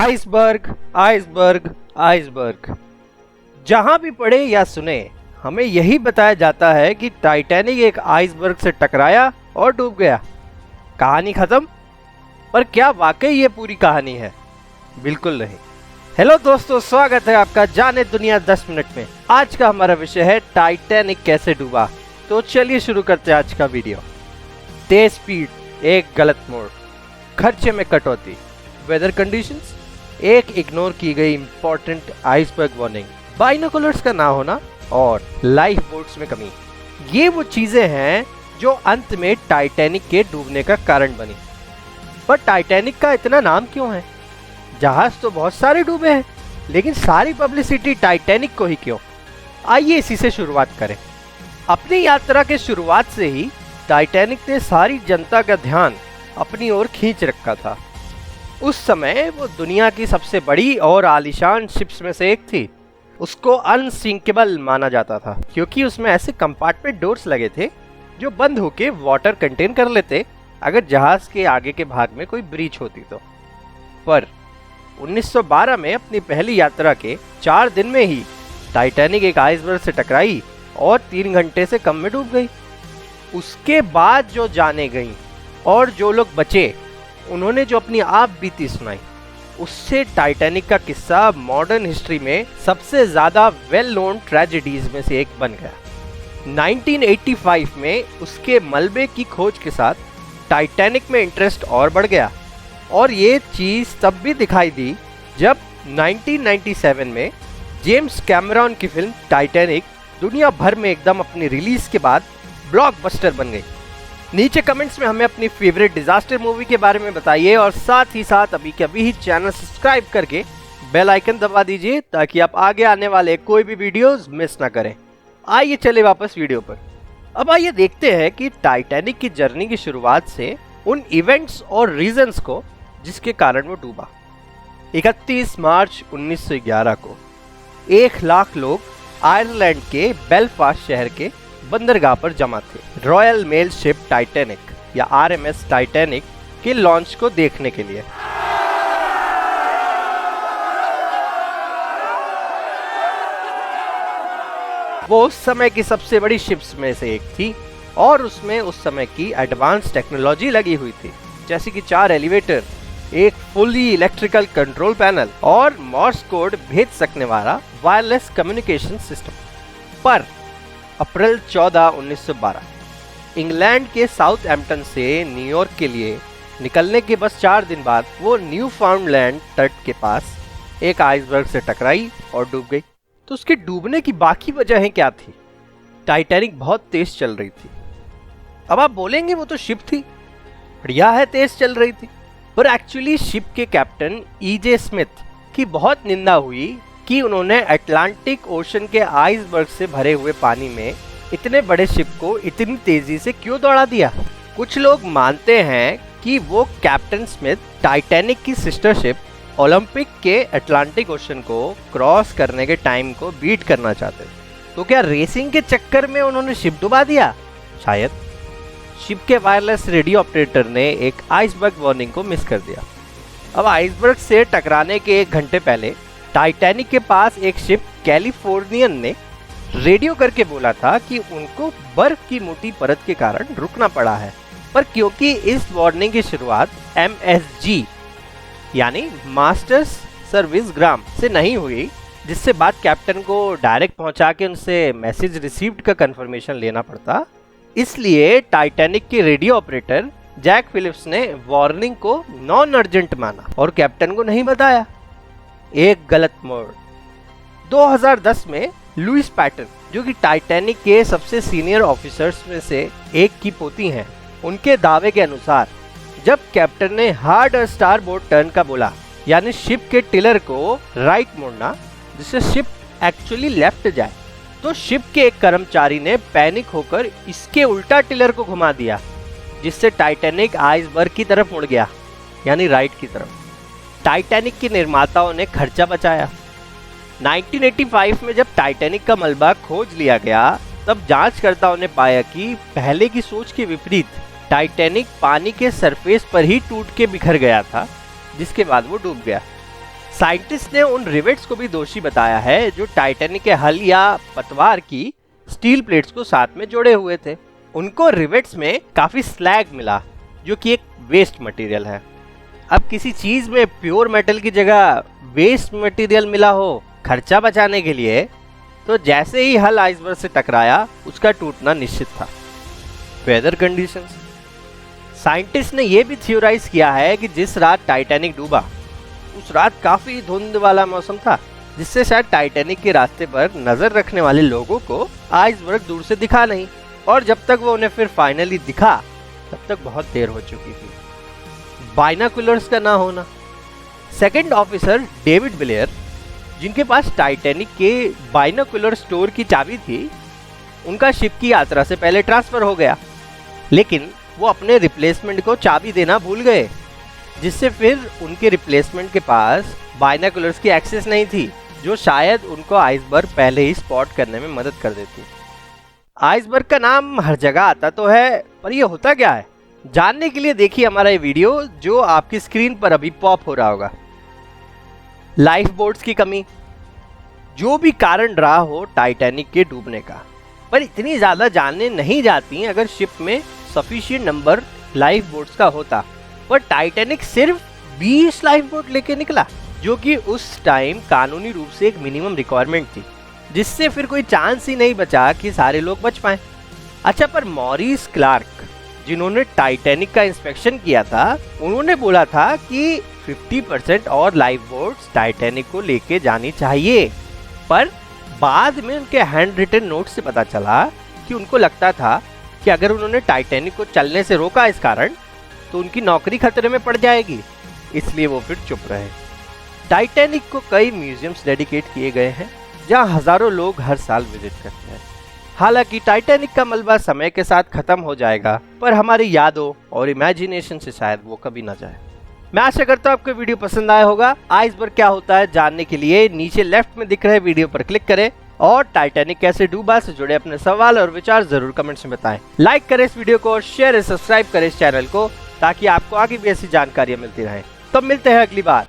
Iceberg iceberg iceberg. जहां भी पढ़े या सुने हमें यही बताया जाता है कि टाइटैनिक एक आइसबर्ग से टकराया और डूब गया। कहानी खत्म। पर क्या वाकई ये पूरी कहानी है? बिल्कुल नहीं। हेलो दोस्तों, स्वागत है आपका जाने दुनिया 10 मिनट में। आज का हमारा विषय है टाइटैनिक कैसे डूबा। तो चलिए शुरू करते हैं आज का वीडियो। तेज स्पीड, एक गलत मोड़, खर्चे में कटौती, वेदर कंडीशंस, एक इग्नोर की गई इंपॉर्टेंट आइसबर्ग वार्निंग, बाइनोकुलर्स का ना होना और लाइफ बोट्स में कमी। ये वो चीजें हैं जो अंत में टाइटैनिक के डूबने का कारण बनी। पर टाइटैनिक का इतना नाम क्यों है? जहाज तो बहुत सारे डूबे हैं, लेकिन सारी पब्लिसिटी टाइटैनिक को ही क्यों? आइए इसी से शुरुआत करें। अपनी यात्रा के शुरुआत से ही टाइटैनिक ने सारी जनता का ध्यान अपनी ओर खींच रखा था। उस समय वो दुनिया की सबसे बड़ी और आलीशान शिप्स में से एक थी। उसको अनसिंकेबल माना जाता था क्योंकि उसमें ऐसे कंपार्टमेंट डोर्स लगे थे जो बंद होके वाटर कंटेन कर लेते अगर जहाज के आगे के भाग में कोई ब्रीच होती तो। पर 1912 में अपनी पहली यात्रा के 4 दिन में ही टाइटैनिक एक आइसबर्ग से टकराई और 3 घंटे से कम में डूब गई। उसके बाद जो जाने गई और जो लोग बचे उन्होंने जो अपनी आप बीती सुनाई, उससे टाइटैनिक का किस्सा मॉडर्न हिस्ट्री में सबसे ज्यादा वेल नोन ट्रेजेडीज में से एक बन गया। 1985 में उसके मलबे की खोज के साथ टाइटैनिक में इंटरेस्ट और बढ़ गया और ये चीज तब भी दिखाई दी जब 1997 में जेम्स कैमरॉन की फिल्म टाइटैनिक दुनिया भर में एकदम अपनी रिलीज के बाद ब्लॉकबस्टर बन गई। नीचे कमेंट्स में हमें अपनी फेवरेट डिजास्टर मूवी के बारे में बताइए और साथ ही साथ अभी के अभी ही चैनल सब्सक्राइब करके बेल आइकन दबा दीजिए ताकि आप आगे आने वाले कोई भी वीडियोस मिस ना करें। आइए चले वापस वीडियो पर। अब आइए देखते हैं कि टाइटैनिक की जर्नी की शुरुआत से उन इवेंट्स और रीजंस को जिसके कारण वो डूबा। 31 मार्च 1911 को 1 लाख लोग आयरलैंड के बेलफास्ट शहर के बंदरगाह पर जमा थे रॉयल मेल शिप टाइटैनिक या RMS टाइटैनिक के लॉन्च को देखने के लिए। वो उस समय की सबसे बड़ी शिप्स में से एक थी और उसमें उस समय की एडवांस टेक्नोलॉजी लगी हुई थी, जैसे कि 4 एलिवेटर, एक फुली इलेक्ट्रिकल कंट्रोल पैनल और मॉर्स कोड भेज सकने वाला वायरलेस कम्युनिकेशन सिस्टम। पर अप्रैल 14, 1912 इंग्लैंड के साउथहैम्पटन से न्यूयॉर्क के लिए निकलने के बस 4 दिन बाद वो न्यूफाउंडलैंड तट के पास एक आइसबर्ग से टकराई और डूब गई। तो उसके डूबने की बाकी वजहें क्या थी? टाइटैनिक बहुत तेज चल रही थी। अब आप बोलेंगे वो तो शिप थी, बढ़िया है तेज चल रही थी, पर एक्चुअली शिप के कैप्टन E.J. स्मिथ की बहुत निंदा हुई कि उन्होंने अटलांटिक ओशन के आइसबर्ग से भरे हुए पानी में इतने बड़े शिप को इतनी तेजी से क्यों दौड़ा दिया। कुछ लोग मानते हैं कि वो कैप्टन स्मिथ टाइटैनिक की सिस्टर शिप ओलंपिक के अटलांटिक ओशन को क्रॉस करने के टाइम को बीट करना चाहते थे। तो क्या रेसिंग के चक्कर में उन्होंने शिप डुबा दिया? शायद। शिप के वायरलेस रेडियो ऑपरेटर ने एक आइसबर्ग वार्निंग को मिस कर दिया। अब आइसबर्ग से टकराने के 1 घंटे पहले टाइटैनिक के पास एक शिप कैलिफोर्नियन ने रेडियो करके बोला था कि उनको बर्फ की मोटी परत के कारण रुकना पड़ा है। पर क्योंकि इस वार्निंग की शुरुआत MSG यानी मास्टर्स सर्विस ग्राम से नहीं हुई, जिससे बाद कैप्टन को डायरेक्ट पहुंचा के उनसे मैसेज रिसीव्ड का कंफर्मेशन लेना पड़ता, इसलिए टाइटैनिक के रेडियो ऑपरेटर जैक फिलिप्स ने वार्निंग को नॉन अर्जेंट माना और कैप्टन को नहीं बताया। एक गलत मोड़। 2010 में लुइस पैटन, जो कि टाइटैनिक के सबसे सीनियर ऑफिसर्स में से एक की पोती हैं, उनके दावे के अनुसार जब कैप्टन ने हार्ड स्टारबोर्ड टर्न का बोला, यानी शिप के टिलर को राइट मोड़ना जिससे शिप एक्चुअली लेफ्ट जाए, तो शिप के एक कर्मचारी ने पैनिक होकर इसके उल्टा टिलर को घुमा दिया, जिससे टाइटैनिक आइसबर्ग की तरफ मुड़ गया, यानी राइट की तरफ। टाइटैनिक के निर्माताओं ने खर्चा बचाया। 1985 में जब टाइटैनिक का मलबा खोज लिया गया, तब जांचकर्ताओं ने पाया कि पहले की सोच के विपरीत टाइटैनिक पानी के सरफेस पर ही टूट के बिखर गया था, जिसके बाद वो डूब गया। साइंटिस्ट ने उन रिवेट्स को भी दोषी बताया है जो टाइटैनिक के हल या पतवार की स्टील प्लेट्स को साथ में जोड़े हुए थे। उनको रिवेट्स में काफी स्लैग मिला जो कि एक वेस्ट मटेरियल है। अब किसी चीज में प्योर मेटल की जगह वेस्ट मटेरियल मिला हो खर्चा बचाने के लिए, तो जैसे ही हल आइसबर्ग से टकराया उसका टूटना निश्चित था। वेदर कंडीशंस, साइंटिस्ट ने यह भी थ्योराइज किया है कि जिस रात टाइटैनिक डूबा उस रात काफी धुंध वाला मौसम था, जिससे शायद टाइटैनिक के रास्ते पर नजर रखने वाले लोगों को आइसबर्ग दूर से दिखा नहीं, और जब तक वो उन्हें फिर फाइनली दिखा तब तक बहुत देर हो चुकी थी। बाइनाकुलर्स का ना होना, सेकंड ऑफिसर डेविड ब्लेयर जिनके पास टाइटैनिक के बाइनाकुलर स्टोर की चाबी थी, उनका शिप की यात्रा से पहले ट्रांसफर हो गया, लेकिन वो अपने रिप्लेसमेंट को चाबी देना भूल गए, जिससे फिर उनके रिप्लेसमेंट के पास बाइनाकुलर्स की एक्सेस नहीं थी, जो शायद उनको आइसबर्ग पहले ही स्पॉट करने में मदद कर देती। आइसबर्ग का नाम हर जगह आता तो है, पर ये होता क्या है, जानने के लिए देखिए हमारा ये वीडियो जो आपकी स्क्रीन पर अभी पॉप हो रहा होगा। लाइफ बोट्स की कमी, जो भी कारण रहा हो टाइटैनिक के डूबने का, पर इतनी ज्यादा जानने नहीं जाती अगर शिप में सफिशिएंट नंबर लाइफ बोट्स का होता। पर टाइटैनिक सिर्फ 20 लाइफ बोट लेके निकला, जो कि उस टाइम कानूनी रूप से एक मिनिमम रिक्वायरमेंट थी, जिससे फिर कोई चांस ही नहीं बचा कि सारे लोग बच पाए। अच्छा, पर मॉरिस क्लार्क जिन्होंने टाइटैनिक का इंस्पेक्शन किया था, उन्होंने बोला था कि 50% और लाइफ बोट्स टाइटैनिक को लेके जानी चाहिए, पर बाद में उनके हैंड रिटन नोट से पता चला कि उनको लगता था कि अगर उन्होंने टाइटैनिक को चलने से रोका इस कारण, तो उनकी नौकरी खतरे में पड़ जाएगी, इसलिए वो फिर चुप रहे। टाइटैनिक को कई म्यूजियम्स डेडिकेट किए गए हैं जहां हजारों लोग हर साल विजिट करते हैं। हालांकि टाइटैनिक का मलबा समय के साथ खत्म हो जाएगा, पर हमारी यादों और इमेजिनेशन से शायद वो कभी ना जाए। मैं आशा करता हूँ आपको वीडियो पसंद आया होगा। आइसबर्ग क्या होता है जानने के लिए नीचे लेफ्ट में दिख रहे वीडियो पर क्लिक करें, और टाइटैनिक कैसे डूबा से जुड़े अपने सवाल और विचार जरूर कमेंट्स में बताएं। लाइक करें इस वीडियो को, शेयर और सब्सक्राइब करें इस चैनल को, ताकि आपको आगे भी ऐसी जानकारियां मिलती रहें। तो मिलते हैं अगली बार।